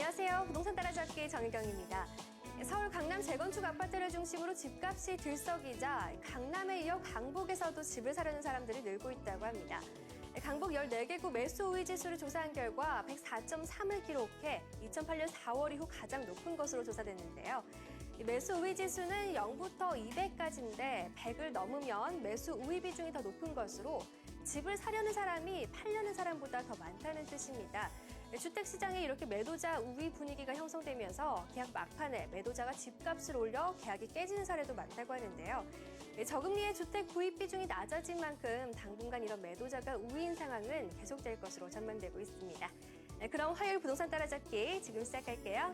안녕하세요. 부동산 따라잡기 정혜경입니다. 서울 강남 재건축 아파트를 중심으로 집값이 들썩이자 강남에 이어 강북에서도 집을 사려는 사람들이 늘고 있다고 합니다. 강북 14개구 매수 우위 지수를 조사한 결과 104.3을 기록해 2008년 4월 이후 가장 높은 것으로 조사됐는데요. 매수 우위 지수는 0부터 200까지인데 100을 넘으면 매수 우위 비중이 더 높은 것으로 집을 사려는 사람이 팔려는 사람보다 더 많다는 뜻입니다. 주택시장에 이렇게 매도자 우위 분위기가 형성되면서 계약 막판에 매도자가 집값을 올려 계약이 깨지는 사례도 많다고 하는데요. 저금리의 주택 구입 비중이 낮아진 만큼 당분간 이런 매도자가 우위인 상황은 계속될 것으로 전망되고 있습니다. 그럼 화요일 부동산 따라잡기 지금 시작할게요.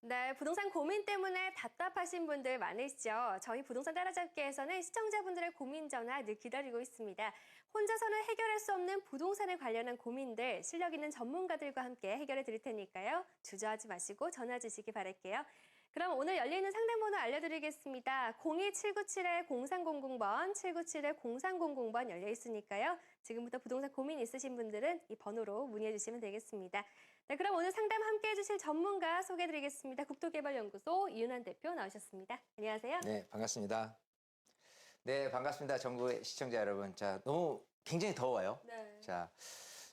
네, 부동산 고민 때문에 답답하신 분들 많으시죠? 저희 부동산 따라잡기에서는 시청자분들의 고민 전화 늘 기다리고 있습니다. 혼자서는 해결할 수 없는 부동산에 관련한 고민들 실력 있는 전문가들과 함께 해결해 드릴 테니까요. 주저하지 마시고 전화 주시기 바랄게요. 그럼 오늘 열려있는 상담번호 알려드리겠습니다. 02797-0300번, 797-0300번 열려있으니까요. 지금부터 부동산 고민 있으신 분들은 이 번호로 문의해 주시면 되겠습니다. 네, 그럼 오늘 상담 함께 해주실 전문가 소개해드리겠습니다. 국토개발연구소 이윤환 대표 나오셨습니다. 안녕하세요. 네, 반갑습니다. 네, 반갑습니다. 전국의 시청자 여러분. 자, 너무 굉장히 더워요. 네. 자,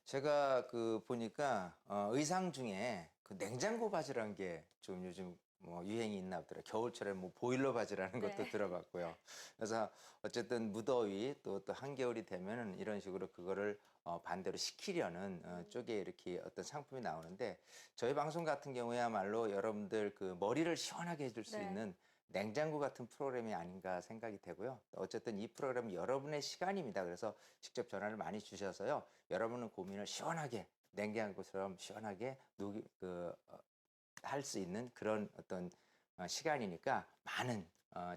제가 보니까 의상 중에 그 냉장고 바지라는 게 좀 요즘 뭐 유행이 있나 보더라고요. 겨울철에 뭐 보일러 바지라는 것도 네. 들어봤고요. 그래서 어쨌든 무더위 또 한겨울이 되면은 이런 식으로 그거를 반대로 식히려는 쪽에 이렇게 어떤 상품이 나오는데 저희 방송 같은 경우야말로 여러분들 그 머리를 시원하게 해줄 수 네. 있는 냉장고 같은 프로그램이 아닌가 생각이 되고요. 어쨌든 이 프로그램은 여러분의 시간입니다. 그래서 직접 전화를 많이 주셔서요. 여러분의 고민을 시원하게 냉장고처럼 시원하게 할 수 있는 그런 어떤 시간이니까 많은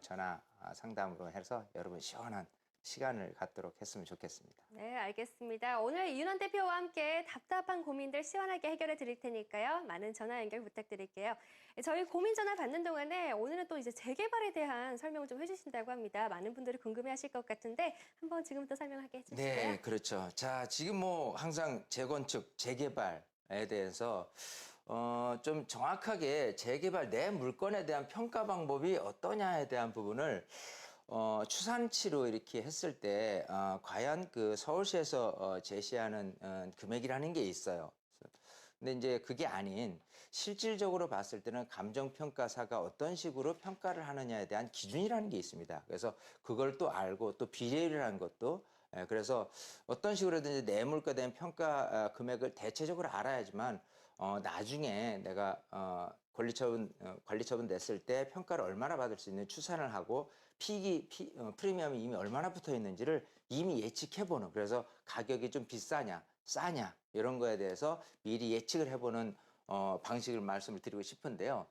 전화 상담으로 해서 여러분 시원한 시간을 갖도록 했으면 좋겠습니다. 네, 알겠습니다. 오늘 이윤환 대표와 함께 답답한 고민들 시원하게 해결해 드릴 테니까요. 많은 전화 연결 부탁드릴게요. 저희 고민 전화 받는 동안에 오늘은 또 이제 재개발에 대한 설명을 좀 해주신다고 합니다. 많은 분들이 궁금해하실 것 같은데 한번 지금부터 설명하게 해주실까요? 네, 그렇죠. 자, 지금 뭐 항상 재건축, 재개발에 대해서 좀 정확하게 재개발 내 물건에 대한 평가 방법이 어떠냐에 대한 부분을 추산치로 이렇게 했을 때 과연 그 서울시에서 제시하는 금액이라는 게 있어요. 근데 이제 그게 아닌 실질적으로 봤을 때는 감정평가사가 어떤 식으로 평가를 하느냐에 대한 기준이라는 게 있습니다. 그래서 그걸 또 알고 또 비례율이라는 것도 그래서 어떤 식으로든지 내 물건에 대한 평가 금액을 대체적으로 알아야지만 나중에 내가 관리처분 냈을 때 평가를 얼마나 받을 수 있는 추산을 하고 프리미엄이 이미 얼마나 붙어 있는지를 이미 예측해보는, 그래서 가격이 좀 비싸냐 싸냐 이런 거에 대해서 미리 예측을 해보는 방식을 말씀을 드리고 싶은데요.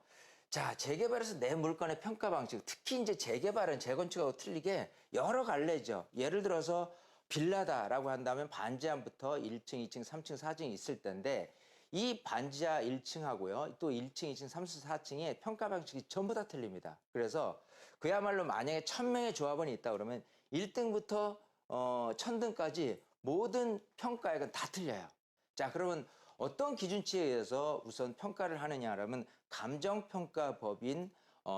자, 재개발에서 내 물건의 평가 방식, 특히 이제 재개발은 재건축하고 틀리게 여러 갈래죠. 예를 들어서 빌라다라고 한다면 반지하부터 1층, 2층, 3층, 4층이 있을 텐데 이 반지하 1층하고요, 또 1층, 2층, 3층, 4층의 평가 방식이 전부 다 틀립니다. 그래서 그야말로 만약에 1000명의 조합원이 있다 그러면 1등부터 1000등까지 모든 평가액은 다 틀려요. 자, 그러면 어떤 기준치에 의해서 우선 평가를 하느냐라면 감정평가법인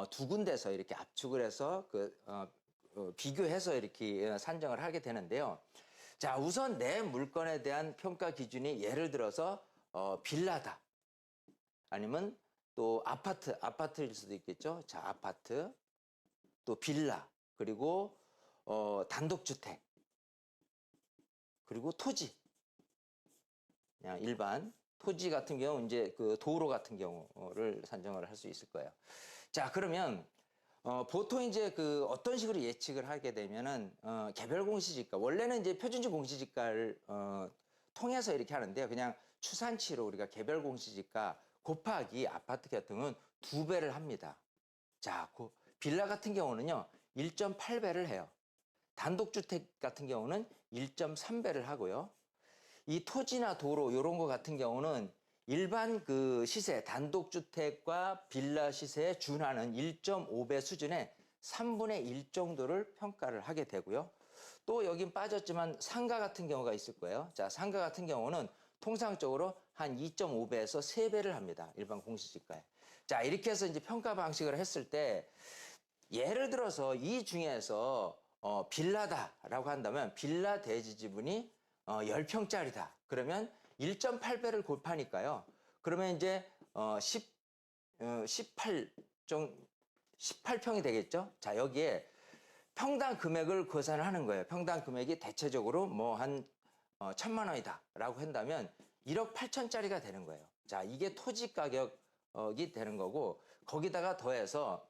두 군데서 이렇게 압축을 해서 비교해서 이렇게 산정을 하게 되는데요. 자, 우선 내 물건에 대한 평가 기준이 예를 들어서 빌라다. 아니면 또 아파트일 수도 있겠죠. 자, 아파트, 또 빌라, 그리고 단독주택, 그리고 토지. 그냥 일반 토지 같은 경우 이제 그 도로 같은 경우를 산정을 할 수 있을 거예요. 자, 그러면 보통 이제 어떤 식으로 예측을 하게 되면은 개별 공시지가, 원래는 이제 표준주 공시지가를 통해서 이렇게 하는데요. 그냥 추산치로 우리가 개별 공시지가 곱하기 아파트 같은 경우는 2배를 합니다. 자, 빌라 같은 경우는요 1.8배를 해요. 단독주택 같은 경우는 1.3배를 하고요. 이 토지나 도로 이런 거 같은 경우는 일반 그 시세, 단독주택과 빌라 시세에 준하는 1.5배 수준의 3분의 1 정도를 평가를 하게 되고요. 또 여긴 빠졌지만 상가 같은 경우가 있을 거예요. 자, 상가 같은 경우는 통상적으로 한 2.5배에서 3배를 합니다. 일반 공시지가에. 자, 이렇게 해서 이제 평가 방식을 했을 때 예를 들어서 이 중에서 빌라다라고 한다면 빌라 대지 지분이 10평짜리다. 그러면 1.8배를 곱하니까요. 그러면 이제 18평이 되겠죠. 자, 여기에 평당 금액을 계산을 하는 거예요. 평당 금액이 대체적으로 뭐 한 1,000만 원이다라고 한다면 1억 8천짜리가 되는 거예요. 자, 이게 토지 가격이 되는 거고 거기다가 더해서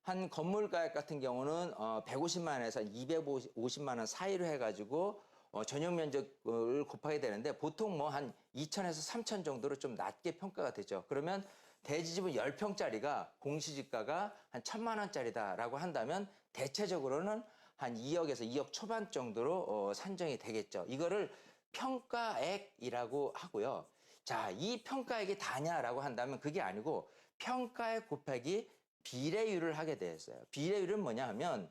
한 건물 가격 같은 경우는 150만 원에서 250만 원 사이로 해가지고 전용 면적을 곱하게 되는데 보통 뭐 한 2천에서 3천 정도로 좀 낮게 평가가 되죠. 그러면 대지집은 10평짜리가 공시지가가 한 1,000만 원짜리다라고 한다면 대체적으로는 한 2억에서 2억 초반 정도로 산정이 되겠죠. 이거를 평가액이라고 하고요. 자, 이 평가액이 다냐라고 한다면 그게 아니고 평가액 곱하기 비례율을 하게 되었어요. 비례율은 뭐냐 하면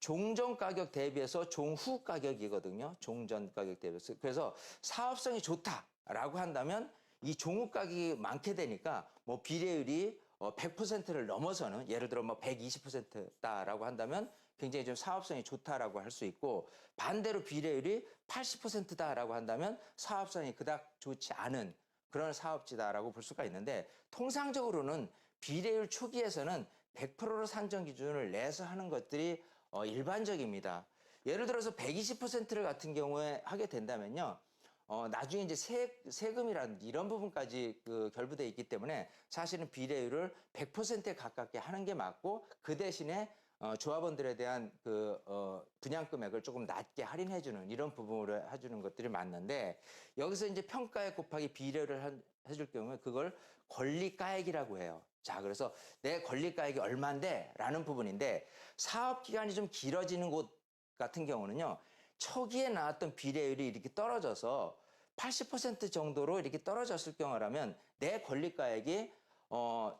종전 가격 대비해서 종후 가격이거든요. 종전 가격 대비해서. 그래서 사업성이 좋다라고 한다면 이 종후 가격이 많게 되니까 뭐 비례율이 100%를 넘어서는 예를 들어 뭐 120%다라고 한다면 굉장히 좀 사업성이 좋다라고 할 수 있고 반대로 비례율이 80%다라고 한다면 사업성이 그닥 좋지 않은 그런 사업지다라고 볼 수가 있는데 통상적으로는 비례율 초기에서는 100%로 산정 기준을 내서 하는 것들이 일반적입니다. 예를 들어서 120%를 같은 경우에 하게 된다면요. 나중에 이제 세금이라든지 이런 부분까지 결부되어 있기 때문에 사실은 비례율을 100%에 가깝게 하는 게 맞고 그 대신에 조합원들에 대한 분양 금액을 조금 낮게 할인해주는 이런 부분을 해주는 것들이 맞는데 여기서 이제 평가액 곱하기 비례를 해줄 경우에 그걸 권리가액이라고 해요. 자, 그래서 내 권리가액이 얼만데? 라는 부분인데 사업 기간이 좀 길어지는 곳 같은 경우는요. 초기에 나왔던 비례율이 이렇게 떨어져서 80% 정도로 이렇게 떨어졌을 경우라면 내 권리가액이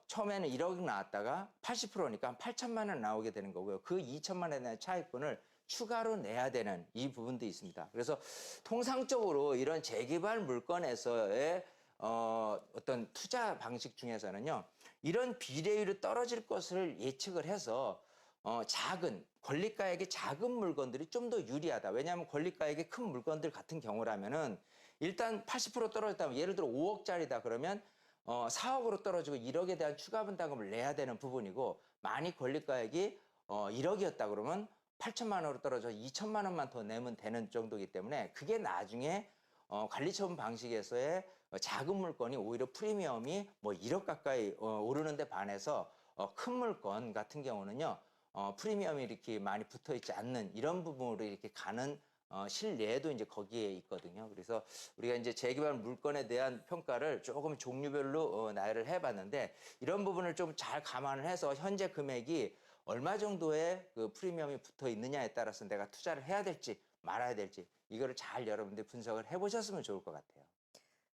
처음에는 1억 나왔다가 80%니까 한 8천만 원 나오게 되는 거고요. 그 2천만 원에 대한 차익분을 추가로 내야 되는 이 부분도 있습니다. 그래서 통상적으로 이런 재개발 물건에서의 어떤 투자 방식 중에서는요. 이런 비례율이 떨어질 것을 예측을 해서 작은 권리가액이 작은 물건들이 좀 더 유리하다. 왜냐하면 권리가액이 큰 물건들 같은 경우라면은 일단 80% 떨어졌다면 예를 들어 5억짜리다 그러면 4억으로 떨어지고 1억에 대한 추가 분담금을 내야 되는 부분이고 만약 권리가액이 1억이었다 그러면 8천만 원으로 떨어져 2천만 원만 더 내면 되는 정도이기 때문에 그게 나중에 관리처분 방식에서의 작은 물건이 오히려 프리미엄이 뭐 1억 가까이 오르는데 반해서 큰 물건 같은 경우는요. 프리미엄이 이렇게 많이 붙어 있지 않는 이런 부분으로 이렇게 가는 실례도 이제 거기에 있거든요. 그래서 우리가 이제 재개발 물건에 대한 평가를 조금 종류별로 나열을 해봤는데 이런 부분을 좀 잘 감안을 해서 현재 금액이 얼마 정도의 그 프리미엄이 붙어 있느냐에 따라서 내가 투자를 해야 될지 말아야 될지 이거를 잘 여러분들 분석을 해보셨으면 좋을 것 같아요.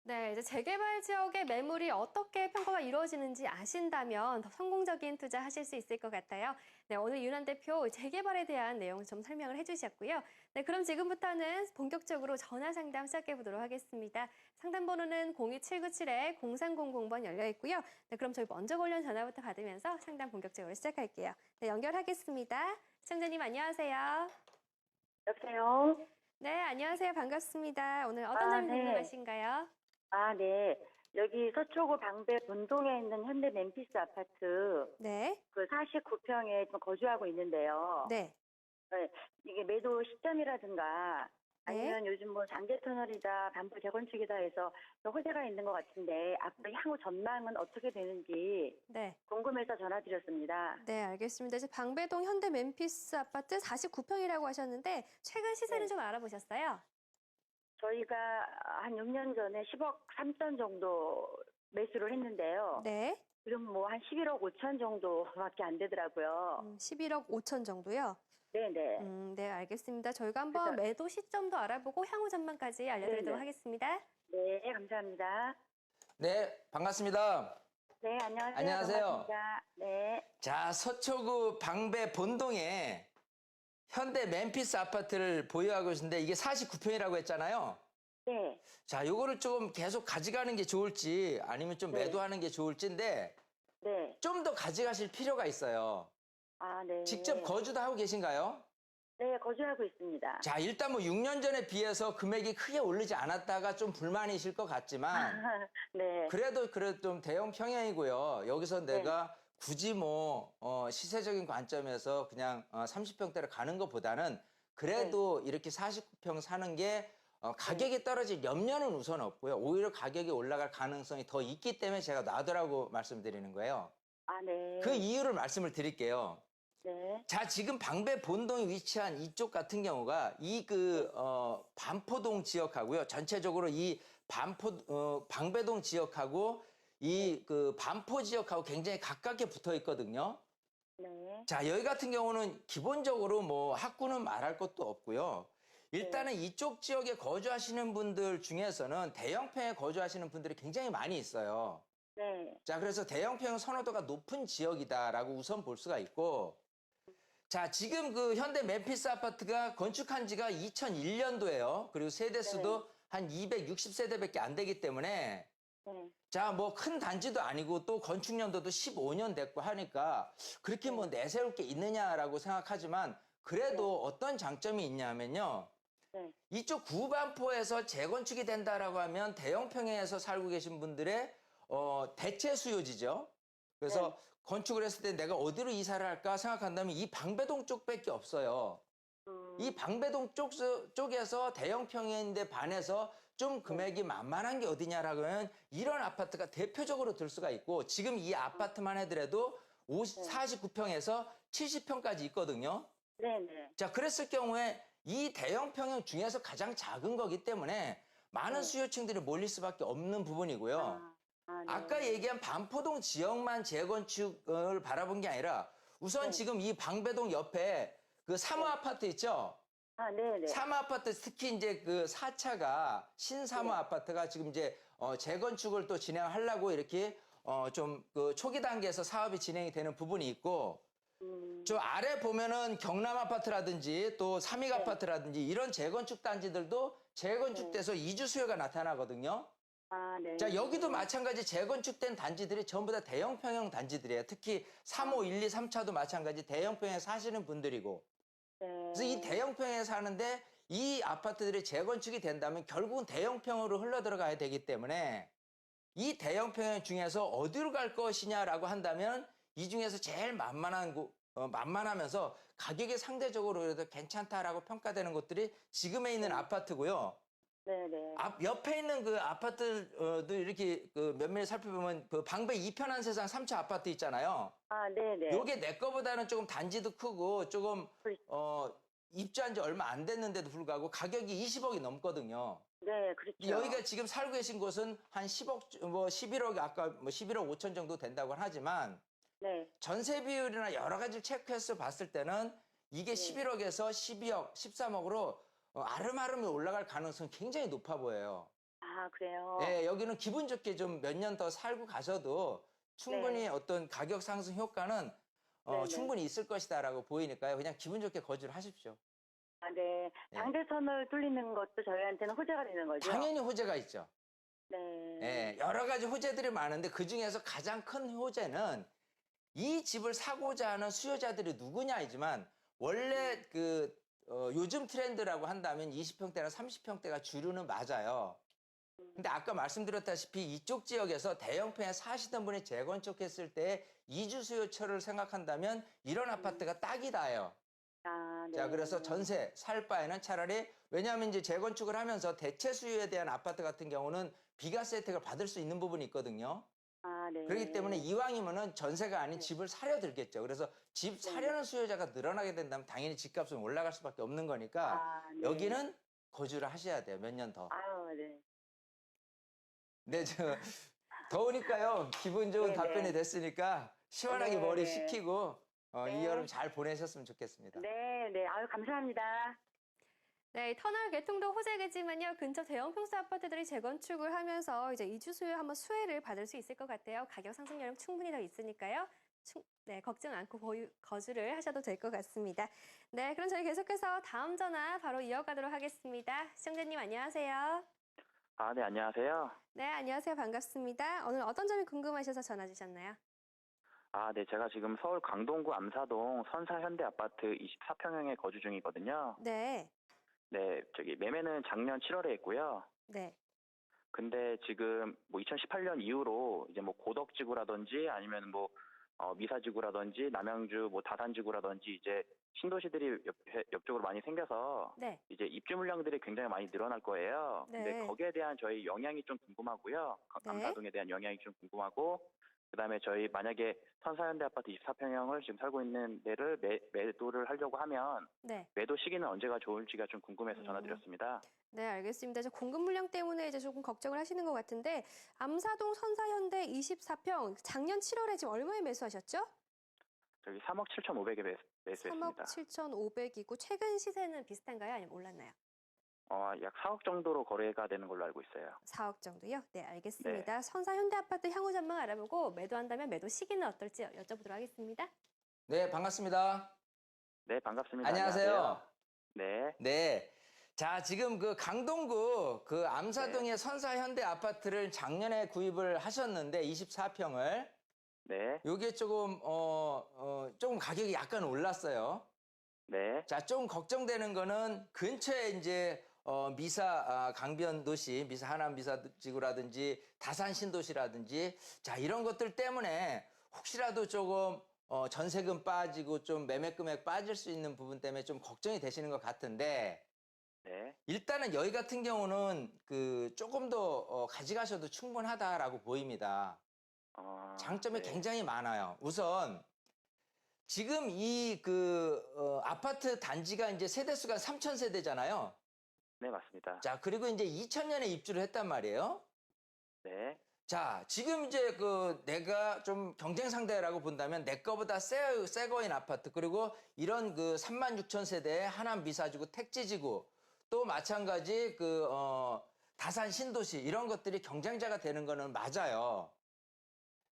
네, 이제 재개발 지역의 매물이 어떻게 평가가 이루어지는지 아신다면 더 성공적인 투자 하실 수 있을 것 같아요. 네, 오늘 윤한 대표 재개발에 대한 내용 좀 설명을 해주셨고요. 네, 그럼 지금부터는 본격적으로 전화 상담 시작해 보도록 하겠습니다. 상담 번호는 02797-0300번 열려 있고요. 네, 그럼 저희 먼저 걸려온 전화부터 받으면서 상담 본격적으로 시작할게요. 네, 연결하겠습니다. 시청자님 안녕하세요. 여보세요? 네, 안녕하세요. 반갑습니다. 오늘 어떤 점이 네. 궁금하신가요? 네. 여기 서초구 방배 본동에 있는 현대 memphis 아파트 네, 그 49평에 좀 거주하고 있는데요. 네. 네, 이게 매도 시점이라든가 네. 아니면 요즘 뭐 장제 터널이다, 반부 재건축이다 해서 좀 호재가 있는 것 같은데 앞으로 향후 전망은 어떻게 되는지 네. 궁금해서 전화드렸습니다. 네, 알겠습니다. 이제 방배동 현대 멤피스 아파트 49평이라고 하셨는데 최근 시세는 네. 좀 알아보셨어요? 저희가 한 6년 전에 10억 3천 정도 매수를 했는데요. 네. 지금 뭐 한 11억 5천 정도밖에 안 되더라고요. 11억 5천 정도요? 네네. 네, 알겠습니다. 저희가 한번 그래서- 매도 시점도 알아보고 향후 전망까지 알려드리도록 네네. 하겠습니다. 네, 감사합니다. 네, 반갑습니다. 네, 안녕하세요. 안녕하세요. 반갑습니다. 네, 자, 서초구 방배 본동에 현대 맨피스 아파트를 보유하고 계신데 이게 49평이라고 했잖아요. 네, 자, 요거를 좀 계속 가져가는 게 좋을지 아니면 좀 네. 매도하는 게 좋을지인데 네. 좀 더 가져가실 필요가 있어요. 아, 네. 직접 거주도 하고 계신가요? 네, 거주하고 있습니다. 자, 일단 뭐 6년 전에 비해서 금액이 크게 오르지 않았다가 좀 불만이실 것 같지만 네, 그래도 좀 대형 평형이고요. 여기서 네. 내가 굳이 뭐 시세적인 관점에서 그냥 30평대를 가는 것보다는 그래도 이렇게 49평 사는 게 가격이 떨어질 염려는 우선 없고요. 오히려 가격이 올라갈 가능성이 더 있기 때문에 제가 놔두라고 말씀드리는 거예요. 아, 네. 그 이유를 말씀을 드릴게요. 네, 자, 지금 방배 본동에 위치한 이쪽 같은 경우가 반포동 지역하고요. 전체적으로 이 방배동 지역하고 이 반포 지역하고 굉장히 가깝게 붙어 있거든요. 네, 자, 여기 같은 경우는 기본적으로 뭐 학구는 말할 것도 없고요. 일단은 이쪽 지역에 거주하시는 분들 중에서는 대형평에 거주하시는 분들이 굉장히 많이 있어요. 네, 자, 그래서 대형평 선호도가 높은 지역이다라고 우선 볼 수가 있고, 자, 지금 그 현대 맨피스 아파트가 건축한 지가 2001년도예요. 그리고 세대 수도 한 260세대밖에 안 되기 때문에, 네. 자, 뭐 큰 단지도 아니고 또 건축 연도도 15년 됐고 하니까 그렇게 뭐 내세울 게 있느냐라고 생각하지만 그래도 어떤 장점이 있냐면요. 네. 이쪽 구반포에서 재건축이 된다라고 하면 대형 평야에서 살고 계신 분들의 대체 수요지죠. 그래서 건축을 했을 때 내가 어디로 이사를 할까 생각한다면 이 방배동 쪽밖에 없어요. 이 방배동 쪽에서 대형 평야인데 반해서 좀 금액이 만만한 게 어디냐라고 하면 이런 아파트가 대표적으로 들 수가 있고 지금 이 아파트만 해더라도 49평에서 70평까지 있거든요. 네, 네. 자, 그랬을 경우에 이 대형 평형 중에서 가장 작은 거기 때문에 많은 수요층들이 몰릴 수밖에 없는 부분이고요. 네. 아까 얘기한 반포동 지역만 재건축을 바라본 게 아니라 우선 지금 이 방배동 옆에 그 사무 아파트 있죠? 아, 네, 네. 사무 아파트 특히 이제 그 4차가 신사무 아파트가 지금 이제 재건축을 또 진행하려고 이렇게 좀 그 초기 단계에서 사업이 진행이 되는 부분이 있고 저 아래 보면은 경남 아파트라든지 또 삼익 아파트라든지 이런 재건축 단지들도 재건축돼서 이주 수요가 나타나거든요. 아, 네. 자, 여기도 마찬가지 재건축된 단지들이 전부 다 대형 평형 단지들이에요. 특히 3호, 1, 2, 3차도 마찬가지 대형 평형에 사시는 분들이고. 네. 그래서 이 대형 평형에 사는데 이 아파트들이 재건축이 된다면 결국은 대형 평으로 흘러 들어가야 되기 때문에 이 대형 평형 중에서 어디로 갈 것이냐라고 한다면 이 중에서 제일 만만하면서 가격이 상대적으로 그래도 괜찮다라고 평가되는 곳들이 지금에 있는 아파트고요. 네, 네. 옆에 있는 그 아파트도 이렇게 그 면밀히 살펴보면 그 방배 이편한 세상 3차 아파트 있잖아요. 아, 네, 네. 요게 내 거보다는 조금 단지도 크고 조금 입주한 지 얼마 안 됐는데도 불구하고 가격이 20억이 넘거든요. 네, 그렇죠. 여기가 지금 살고 계신 곳은 한 10억, 뭐 11억, 아까 뭐 11억 5천 정도 된다고 하지만 네. 전세 비율이나 여러 가지를 체크해서 봤을 때는 이게 11억에서 12억, 13억으로 아름아름이 올라갈 가능성이 굉장히 높아 보여요. 아, 그래요? 예, 여기는 기분 좋게 좀 몇 년 더 살고 가셔도 충분히 어떤 가격 상승 효과는 네네. 충분히 있을 것이다라고 보이니까요. 그냥 기분 좋게 거주를 하십시오. 아, 네. 방대선을 뚫리는 것도 저희한테는 호재가 되는 거죠? 당연히 호재가 있죠. 네. 예, 여러 가지 호재들이 많은데 그 중에서 가장 큰 호재는 이 집을 사고자 하는 수요자들이 누구냐이지만 원래 요즘 트렌드라고 한다면 20평대나 30평대가 주류는 맞아요. 근데 아까 말씀드렸다시피 이쪽 지역에서 대형평에 사시던 분이 재건축했을 때 이주 수요처를 생각한다면 이런 아파트가 딱이다요. 아, 네. 자, 그래서 전세 살 바에는 차라리 왜냐하면 이제 재건축을 하면서 대체 수요에 대한 아파트 같은 경우는 비과세 혜택을 받을 수 있는 부분이 있거든요. 아, 네. 그렇기 때문에 이왕이면은 전세가 아닌 집을 사려 들겠죠. 그래서 집 사려는 수요자가 늘어나게 된다면 당연히 집값은 올라갈 수밖에 없는 거니까 아, 네. 여기는 거주를 하셔야 돼요. 몇 년 더. 아유, 네. 네, 더우니까요. 기분 좋은 네네. 답변이 됐으니까 시원하게 네, 머리 네. 식히고 네. 이 여름 잘 보내셨으면 좋겠습니다. 네, 네. 아유, 감사합니다. 네, 터널 개통도 호재겠지만요. 근처 대형 평수 아파트들이 재건축을 하면서 이제 이주 수요 한번 수혜를 받을 수 있을 것 같아요. 가격 상승 여력 충분히 더 있으니까요. 네, 걱정 않고 거주를 하셔도 될 것 같습니다. 네, 그럼 저희 계속해서 다음 전화 바로 이어가도록 하겠습니다. 시청자님 안녕하세요. 네, 안녕하세요. 네, 안녕하세요. 반갑습니다. 오늘 어떤 점이 궁금하셔서 전화 주셨나요? 네, 제가 지금 서울 강동구 암사동 선사현대 아파트 24평형에 거주 중이거든요. 네, 네, 매매는 작년 7월에 했고요. 네, 근데 지금 뭐 2018년 이후로 이제 뭐 고덕지구라든지 아니면 뭐 미사지구라든지 남양주 뭐 다산지구라든지 이제 신도시들이 옆쪽으로 많이 생겨서 네, 이제 입주 물량들이 굉장히 많이 늘어날 거예요. 근데 네. 거기에 대한 저희 영향이 좀 궁금하고요. 네. 암사동에 대한 영향이 좀 궁금하고, 그다음에 저희 만약에 선사현대 아파트 24평형을 지금 살고 있는 데를 매도를 하려고 하면 네. 매도 시기는 언제가 좋을지가 좀 궁금해서 전화드렸습니다. 네, 알겠습니다. 이제 공급 물량 때문에 이제 조금 걱정을 하시는 것 같은데, 암사동 선사현대 24평, 작년 7월에 지금 얼마에 매수하셨죠? 저기 3억 7,500에 매수했습니다. 3억 7,500이고, 최근 시세는 비슷한가요? 아니면 올랐나요? 약 4억 정도로 거래가 되는 걸로 알고 있어요. 4억 정도요? 네, 알겠습니다. 선사현대 아파트 향후 전망 알아보고 매도한다면 매도 시기는 어떨지 여쭤보도록 하겠습니다. 네, 반갑습니다. 네, 반갑습니다. 안녕하세요. 네, 네. 자, 지금 그 강동구 그 암사동의 선사현대 아파트를 작년에 구입을 하셨는데 24평을 네, 요게 조금 조금 가격이 약간 올랐어요. 네, 자, 좀 걱정되는 거는 근처에 이제 미사 강변 도시, 미사 하남 미사지구라든지 다산 신도시라든지 자, 이런 것들 때문에 혹시라도 조금 전세금 빠지고 좀 매매 금액 빠질 수 있는 부분 때문에 좀 걱정이 되시는 것 같은데 네. 일단은 여기 같은 경우는 그 조금 더 가져가셔도 충분하다라고 보입니다. 장점이 네. 굉장히 많아요. 우선 지금 이 아파트 단지가 이제 세대수가 3,000세대잖아요. 네, 맞습니다. 자, 그리고 이제 2000년에 입주를 했단 말이에요. 네, 자, 지금 이제 내가 좀 경쟁 상대라고 본다면 내 거보다 새 거인 아파트, 그리고 이런 36,000세대의 하남 미사지구, 택지지구, 또 마찬가지 다산 신도시, 이런 것들이 경쟁자가 되는 거는 맞아요.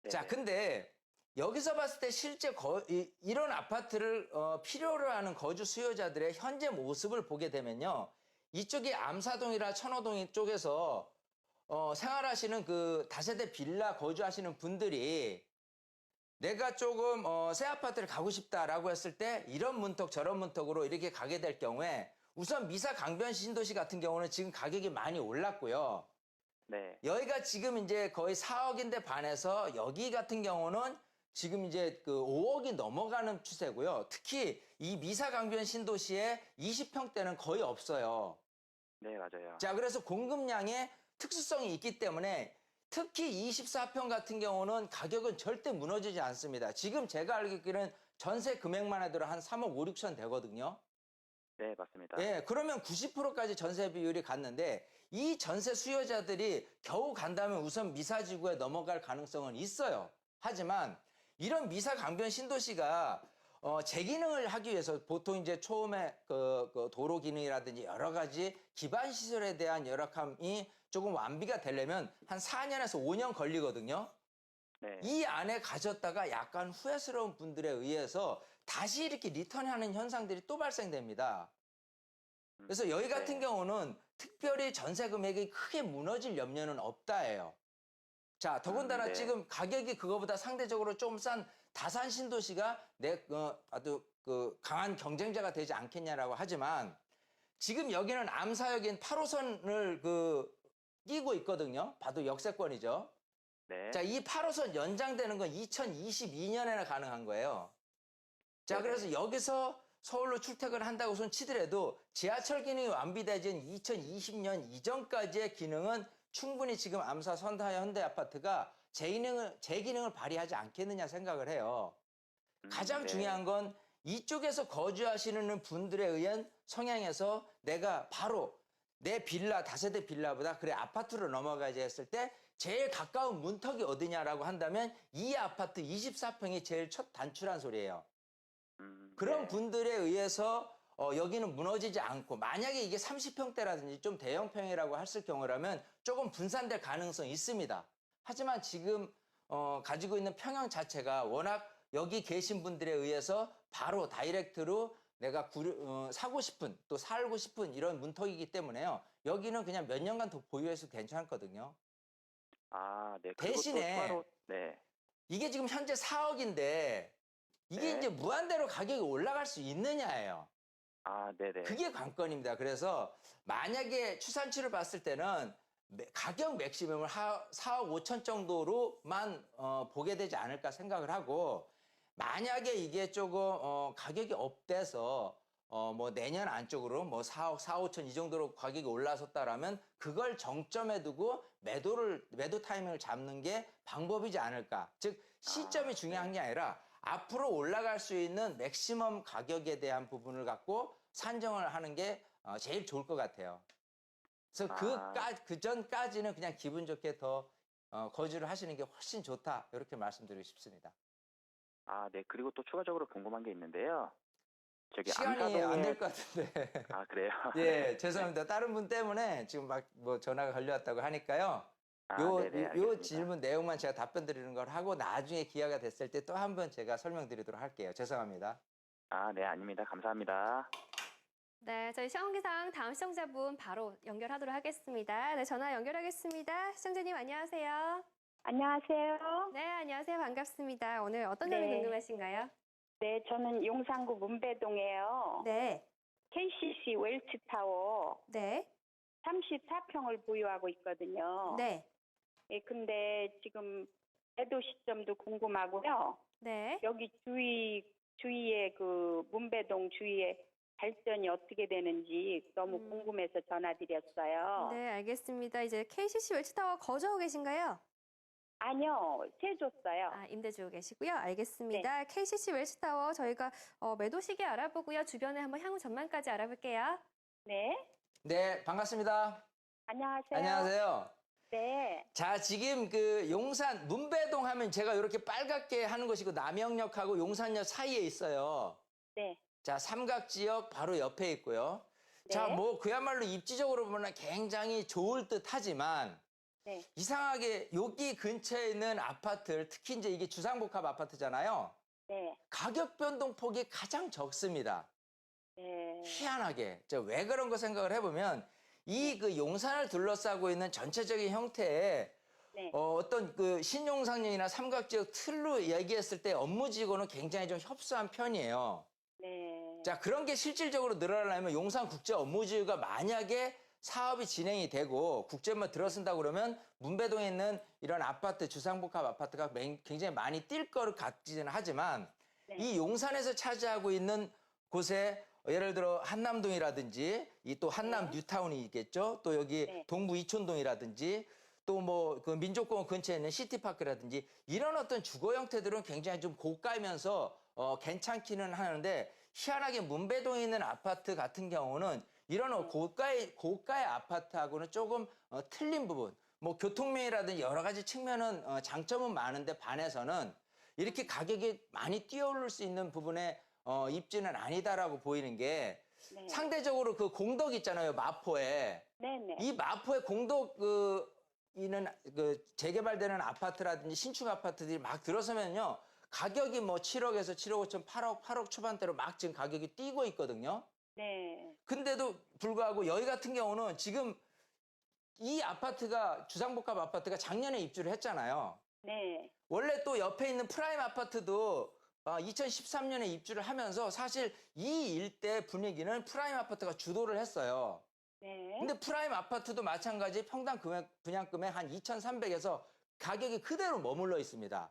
네. 자, 근데 여기서 봤을 때 실제 이런 아파트를 필요로 하는 거주 수요자들의 현재 모습을 보게 되면요. 이쪽이 암사동이나 천호동 쪽에서 생활하시는 그 다세대 빌라 거주하시는 분들이 내가 조금 새 아파트를 가고 싶다라고 했을 때 이런 문턱 저런 문턱으로 이렇게 가게 될 경우에 우선 미사 강변 신도시 같은 경우는 지금 가격이 많이 올랐고요. 네, 여기가 지금 이제 거의 4억인데 반해서 여기 같은 경우는 지금 이제 5억이 넘어가는 추세고요. 특히 이 미사 강변 신도시에 20평대는 거의 없어요. 네, 맞아요. 자, 그래서 공급량의 특수성이 있기 때문에 특히 24평 같은 경우는 가격은 절대 무너지지 않습니다. 지금 제가 알기로는 전세 금액만 하더라도 한 3억 5, 6천 되거든요. 네, 맞습니다. 예, 그러면 90%까지 전세 비율이 갔는데 이 전세 수요자들이 겨우 간다면 우선 미사지구에 넘어갈 가능성은 있어요. 하지만 이런 미사 강변 신도시가 재기능을 하기 위해서 보통 이제 처음에 도로 기능이라든지 여러 가지 기반 시설에 대한 열악함이 조금 완비가 되려면 한 4년에서 5년 걸리거든요. 네, 이 안에 가졌다가 약간 후회스러운 분들에 의해서 다시 이렇게 리턴하는 현상들이 또 발생됩니다. 그래서 여기 같은 네. 경우는 특별히 전세 금액이 크게 무너질 염려는 없다예요. 자, 더군다나 네. 지금 가격이 그거보다 상대적으로 좀 싼 다산 신도시가 아주 강한 경쟁자가 되지 않겠냐라고 하지만 지금 여기는 암사역인 8호선을 끼고 있거든요. 봐도 역세권이죠. 네. 자, 이 8호선 연장되는 건 2022년에나 가능한 거예요. 자, 네네. 그래서 여기서 서울로 출퇴근을 한다고 손 치더라도 지하철 기능이 완비되진 2020년 이전까지의 기능은 충분히 지금 암사 선사현대 아파트가 제 기능을 발휘하지 않겠느냐 생각을 해요. 가장 네. 중요한 건 이쪽에서 거주하시는 분들에 의한 성향에서 내가 바로 내 빌라, 다세대 빌라보다 그래 아파트로 넘어가야지 했을 때 제일 가까운 문턱이 어디냐라고 한다면 이 아파트 24평이 제일 첫 단출한 소리예요. 그런 네. 분들에 의해서 여기는 무너지지 않고 만약에 이게 30평대라든지 좀 대형평이라고 했을 경우라면 조금 분산될 가능성이 있습니다. 하지만 지금 가지고 있는 평형 자체가 워낙 여기 계신 분들에 의해서 바로 다이렉트로 내가 사고 싶은 또 살고 싶은 이런 문턱이기 때문에요. 여기는 그냥 몇 년간 더 보유해서 괜찮거든요. 아, 네. 그리고 또 대신에 추가로 네. 이게 지금 현재 4억인데 이게 네. 이제 무한대로 가격이 올라갈 수 있느냐예요. 아, 네네. 그게 관건입니다. 그래서 만약에 추산치를 봤을 때는 가격 맥시멈을 4억 5천 정도로만 보게 되지 않을까 생각을 하고 만약에 이게 조금 가격이 업돼서 뭐 내년 안쪽으로 뭐 4억 4, 5천 이 정도로 가격이 올라섰다라면 그걸 정점에 두고 매도 타이밍을 잡는 게 방법이지 않을까. 즉 시점이 중요한 게 아니라 앞으로 올라갈 수 있는 맥시멈 가격에 대한 부분을 갖고 산정을 하는 게 제일 좋을 것 같아요. 그래서 그 전까지는 그냥 기분 좋게 더 거주를 하시는 게 훨씬 좋다. 이렇게 말씀드리고 싶습니다. 아, 네. 그리고 또 추가적으로 궁금한 게 있는데요. 저기 시간이 암사동에 안 될 것 같은데. 아, 그래요? 예, 죄송합니다. 다른 분 때문에 지금 막 뭐 전화가 걸려왔다고 하니까요. 아, 요 네네, 알겠습니다. 질문 내용만 제가 답변 드리는 걸 하고 나중에 기회가 됐을 때 또 한 번 제가 설명드리도록 할게요. 죄송합니다. 아, 네, 아닙니다. 감사합니다. 네, 저희 시험기상 다음 시청자분 바로 연결하도록 하겠습니다. 네, 전화 연결하겠습니다. 시청자님 안녕하세요. 안녕하세요. 네, 안녕하세요. 반갑습니다. 오늘 어떤 점이 네. 궁금하신가요? 네, 저는 용산구 문배동에요. 네, KCC 웰츠타워 네, 34평을 보유하고 있거든요. 네, 예, 근데 지금 매도 시점도 궁금하고요. 네. 여기 주위에 그 문배동 주위에 발전이 어떻게 되는지 너무 궁금해서 전화드렸어요. 네, 알겠습니다. 이제 KCC 웰츠타워 거주하고 계신가요? 아니요, 세 줬어요. 아, 임대 주고 계시고요. 알겠습니다. KCC 웰츠타워 저희가 매도 시기 알아보고요. 주변에 한번 향후 전망까지 알아볼게요. 네, 네, 반갑습니다. 안녕하세요. 안녕하세요. 네, 자, 지금 그 용산 문배동 하면 제가 이렇게 빨갛게 하는 것이고 남영역하고 용산역 사이에 있어요. 네, 자, 삼각지역 바로 옆에 있고요. 자, 네. 뭐 그야말로 입지적으로 보면 굉장히 좋을 듯 하지만 네, 이상하게 여기 근처에 있는 아파트를 특히 이제 이게 주상복합 아파트잖아요. 네, 가격 변동폭이 가장 적습니다. 네, 희한하게. 왜 그런 거 생각을 해보면 이 그 용산을 둘러싸고 있는 전체적인 형태에 네, 어떤 그 신용상역이나 삼각지역 틀로 얘기했을 때 업무지구는 굉장히 좀 협소한 편이에요. 네, 자, 그런 게 실질적으로 늘어나려면 용산국제 업무지구가 만약에 사업이 진행이 되고 국제만 들어선다고 그러면 문배동에 있는 이런 아파트, 주상복합 아파트가 굉장히 많이 뛸 거를 같지는 하지만 네. 이 용산에서 차지하고 있는 곳에 예를 들어 한남동이라든지 이 또 한남 뉴타운이 있겠죠. 또 여기 네. 동부 이촌동이라든지 또 뭐 그 민족공원 근처에 있는 시티파크라든지 이런 어떤 주거 형태들은 굉장히 좀 고가이면서 괜찮기는 하는데 희한하게 문배동에 있는 아파트 같은 경우는 이런 고가의 아파트하고는 조금 틀린 부분, 뭐 교통면이라든지 여러 가지 측면은 장점은 많은데 반해서는 이렇게 가격이 많이 뛰어오를 수 있는 부분에 입지는 아니다라고 보이는 게 네. 상대적으로 그 공덕 있잖아요, 마포에. 네, 네. 이 마포의 공덕 이는 재개발되는 아파트라든지 신축 아파트들이 막 들어서면요. 가격이 뭐 7억에서 7억 5천, 8억 초반대로 막 지금 가격이 뛰고 있거든요. 네, 근데도 불구하고 여기 같은 경우는 지금 이 아파트가 주상복합 아파트가 작년에 입주를 했잖아요. 네, 원래 또 옆에 있는 프라임 아파트도 2013년에 입주를 하면서 사실 이 일대 분위기는 프라임 아파트가 주도를 했어요. 네. 근데 프라임 아파트도 마찬가지 평당 분양금액 한 2,300에서 가격이 그대로 머물러 있습니다.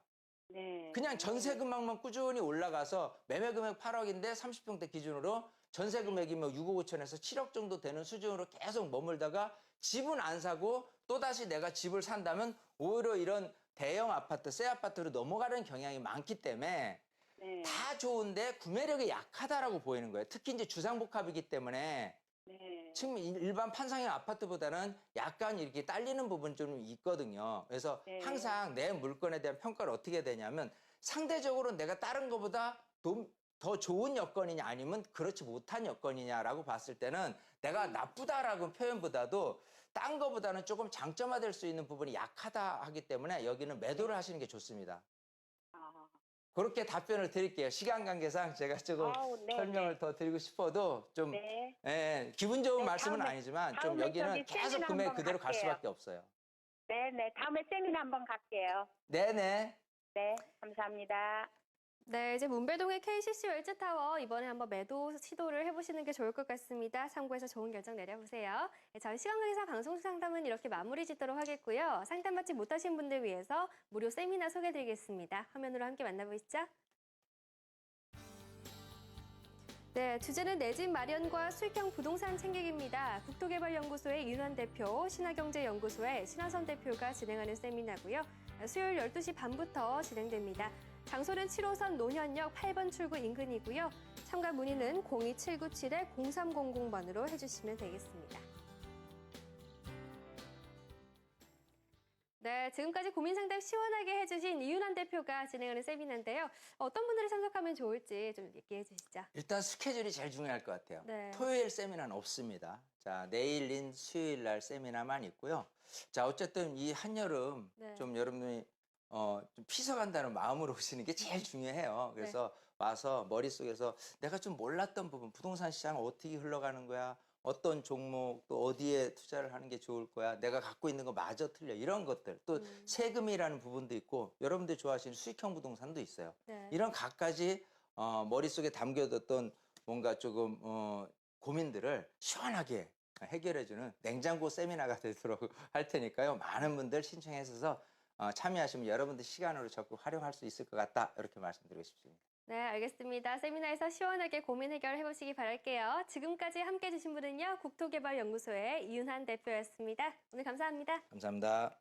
네. 그냥 전세 금액만 꾸준히 올라가서 매매 금액 8억인데 30평대 기준으로 전세 금액이 뭐 6억 5천에서 7억 정도 되는 수준으로 계속 머물다가 집은 안 사고 또다시 내가 집을 산다면 오히려 이런 대형 아파트, 새 아파트로 넘어가는 경향이 많기 때문에 네. 다 좋은데 구매력이 약하다라고 보이는 거예요. 특히 이제 주상복합이기 때문에 네. 지금 일반 판상형 아파트보다는 약간 이렇게 딸리는 부분이 좀 있거든요. 그래서 네. 항상 내 물건에 대한 평가를 어떻게 되냐면 상대적으로 내가 다른 것보다 더 좋은 여건이냐 아니면 그렇지 못한 여건이냐라고 봤을 때는 내가 나쁘다라고 표현보다도 딴 거보다는 조금 장점화될 수 있는 부분이 약하다 하기 때문에 여기는 매도를 하시는 게 좋습니다. 아, 그렇게 답변을 드릴게요. 시간 관계상 제가 조금 아우, 네, 설명을 더 드리고 싶어도 좀 네. 기분 좋은 네, 말씀은 다음에- 아니지만 좀 다음에 여기는 저기 계속 세미나 금액 한번 그대로 갈 갈게요. 수밖에 없어요. 네. 다음에 세미나 한번 갈게요. 네네. 네, 감사합니다. 네, 이제 문배동의 KCC 웰즈타워 이번에 한번 매도 시도를 해보시는 게 좋을 것 같습니다. 참고해서 좋은 결정 내려보세요. 네, 저희 시간관계사 방송 상담은 이렇게 마무리 짓도록 하겠고요. 상담받지 못하신 분들 위해서 무료 세미나 소개해드리겠습니다. 화면으로 함께 만나보시죠. 네, 주제는 내 집 마련과 수익형 부동산 챙기기입니다. 국토개발연구소의 윤환 대표, 신화경제연구소의 신하선 대표가 진행하는 세미나고요. 수요일 12시 반부터 진행됩니다. 장소는 7호선 노현역 8번 출구 인근이고요. 참가 문의는 02797-0300번으로 해주시면 되겠습니다. 네, 지금까지 고민 상담 시원하게 해주신 이윤환 대표가 진행하는 세미나인데요. 어떤 분들이 참석하면 좋을지 좀 얘기해 주시죠. 일단 스케줄이 제일 중요할 것 같아요. 네. 토요일 세미나는 없습니다. 자, 내일인 수요일 날 세미나만 있고요. 자, 어쨌든 이 한여름 네. 좀 여러분이 좀 피서간다는 마음으로 오시는 게 제일 중요해요. 그래서 와서 머릿속에서 내가 좀 몰랐던 부분, 부동산 시장 어떻게 흘러가는 거야? 어떤 종목, 또 어디에 투자를 하는 게 좋을 거야? 내가 갖고 있는 거 마저 틀려. 이런 것들. 또 세금이라는 부분도 있고 여러분들이 좋아하시는 수익형 부동산도 있어요. 네. 이런 갖가지 머릿속에 담겨뒀던 뭔가 조금 고민들을 시원하게 해결해주는 냉장고 세미나가 되도록 할 테니까요. 많은 분들 신청해 주셔서 참여하시면 여러분들 시간으로 적극 활용할 수 있을 것 같다. 이렇게 말씀드리고 싶습니다. 네, 알겠습니다. 세미나에서 시원하게 고민 해결해 보시기 바랄게요. 지금까지 함께 해주신 분은요, 국토개발연구소의 이윤환 대표였습니다. 오늘 감사합니다. 감사합니다.